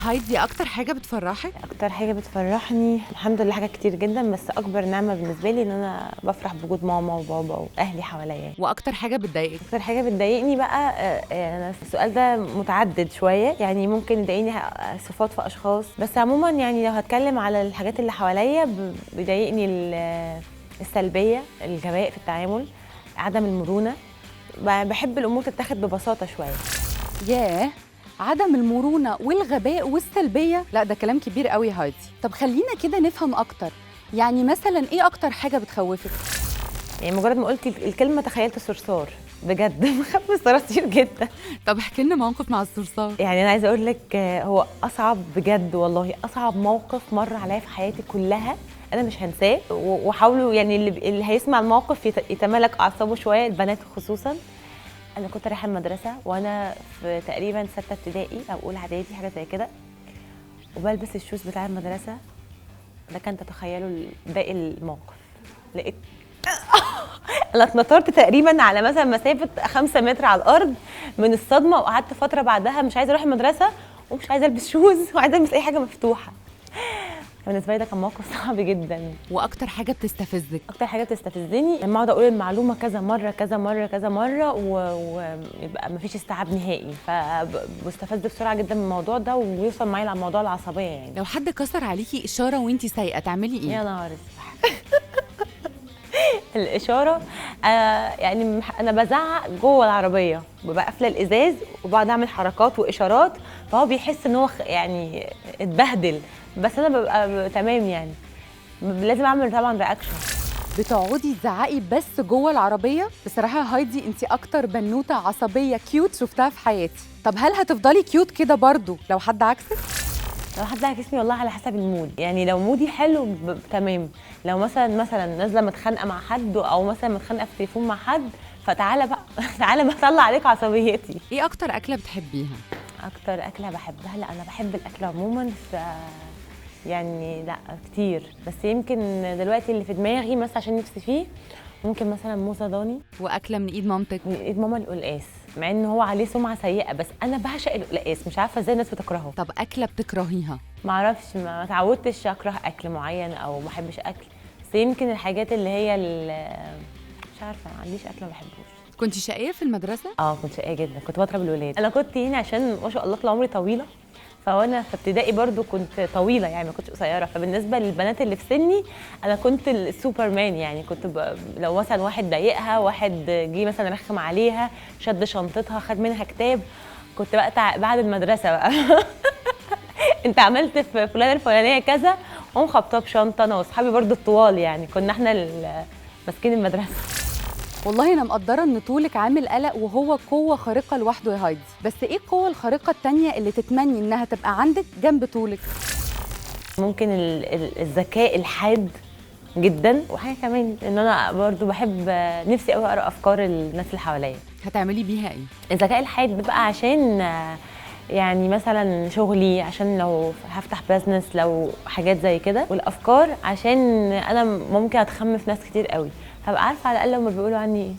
هايدي، اكتر حاجه بتفرحك؟ اكتر حاجه بتفرحني الحمد لله حاجات كتير جدا، بس اكبر نعمه بالنسبه لي ان انا بفرح بوجود ماما وبابا واهلي حواليا. واكتر حاجه بتضايقك؟ اكتر حاجه بتضايقني بقى انا السؤال ده متعدد شويه، يعني ممكن يضايقني صفات في اشخاص، بس عموما يعني لو هتكلم على الحاجات اللي حواليا بيضايقني السلبيه، الغباء في التعامل، عدم المرونه. بحب الامور تتاخد ببساطه شويه. ياه، عدم المرونه والغباء والسلبيه، لا ده كلام كبير قوي يا هايدي. طب خلينا كده نفهم اكتر، يعني مثلا ايه اكتر حاجه بتخوفك؟ يعني مجرد ما قلت الكلمه تخيلت صرصار، بجد بخاف من الصراصير جدا. طب احكي لنا موقف مع الصرصار. يعني انا عايزه اقول لك هو اصعب بجد والله، اصعب موقف مر عليا في حياتي كلها انا مش هنساه، وحاولوا يعني اللي هيسمع الموقف يتمالك اعصابه شويه، البنات خصوصا. انا كنت رايحه المدرسه وانا في تقريبا 6 ابتدائي او اولى اعدادي حاجه زي كده، وبلبس الشوز بتاع المدرسه. لك ان تتخيلوا باقي الموقف، لقيت انا اتنطرت تقريبا على مثلا مسافه 5 متر على الارض من الصدمه، وقعدت فتره بعدها مش عايزه اروح المدرسه ومش عايزه البس شوز وعايزه البس اي حاجه مفتوحه. بالنسبه لي ده كان موقف صعب جدا. واكتر حاجه بتستفزك؟ اكتر حاجه بتستفزني لما اقعد اقول المعلومه كذا مره كذا مره كذا مره ويبقى مفيش استيعاب نهائي، فبستفز بسرعه جدا من الموضوع ده، وبيوصل معايا لموضوع العصبيه. يعني لو حد كسر عليكي اشاره وانتي سايقه تعملي ايه؟ يا نهار اسود. الاشاره يعني انا بزعق جوه العربيه، ببقى قافله الازاز وبقعد اعمل حركات واشارات، فهو بيحس ان هو يعني اتبهدل، بس انا ببقى تمام. يعني لازم اعمل طبعا رياكشن. بتقعدي تزعقي بس جوه العربيه؟ بصراحه يا هايدي انتي اكتر بنوته عصبيه كيوت شفتها في حياتي. طب هل هتفضلي كيوت كده برضو لو حد عكسك؟ لو حد عكسني والله على حسب المود، يعني لو مودي حلو تمام. لو مثلا نازله متخانقه مع حد، او مثلا متخانقه في التليفون مع حد، فتعالى بقى تعالى بطلع عليك عصبيتي. ايه اكتر اكله بتحبيها؟ اكتر اكله بحبها؟ لا انا بحب الاكل عموما، يعني لا كتير، بس يمكن دلوقتي اللي في دماغي مثلا عشان نفسي فيه ممكن مثلا موزه ضاني. واكله من ايد مامتك؟ من ايد ماما القلقاس، مع ان هو عليه سمعه سيئه، بس انا بعشق القلقاس، مش عارفه ازاي الناس بتكرهه. طب اكله بتكرهيها؟ ما اعرفش، ما اتعودتش اكره اكل معين او ما احبش اكل، بس يمكن الحاجات اللي هي مش عارفه، ما عنديش اكل ما بحبوش. كنت شقيه في المدرسه؟ كنت شقيه جدا، كنت بضرب الولاد. انا كنت يعني عشان ما شاء الله طول عمري طويله، فوانا في ابتدائي برضو كنت طويله، يعني ما كنتش قصيره، فبالنسبه للبنات اللي في سني انا كنت السوبرمان. يعني كنت لو مثلا واحد ضايقها، واحد جه مثلا رخم عليها، شد شنطتها، خد منها كتاب، كنت بقى بعد المدرسه بقى انت عملت في فلانه الفلانيه كذا، قوم خبطها بشنطه. انا واصحابي برضو الطوال، يعني كنا احنا ماسكين المدرسه. والله انا مقدره ان طولك عامل قلق، وهو قوه خارقه لوحده يا هايدي، بس ايه القوه الخارقه التانيه اللي تتمني انها تبقى عندك جنب طولك؟ ممكن الذكاء الحاد جدا، وحاجه كمان ان انا برضو بحب نفسي قوي اقرا افكار الناس اللي حواليا. هتعملي بيها ايه؟ الذكاء الحاد بقى عشان يعني مثلا شغلي، عشان لو هفتح بزنس، لو حاجات زي كده، والافكار عشان انا ممكن اتخمم في ناس كتير قوي، هبقى عارفه على الاقل هما بيقولوا عني ايه.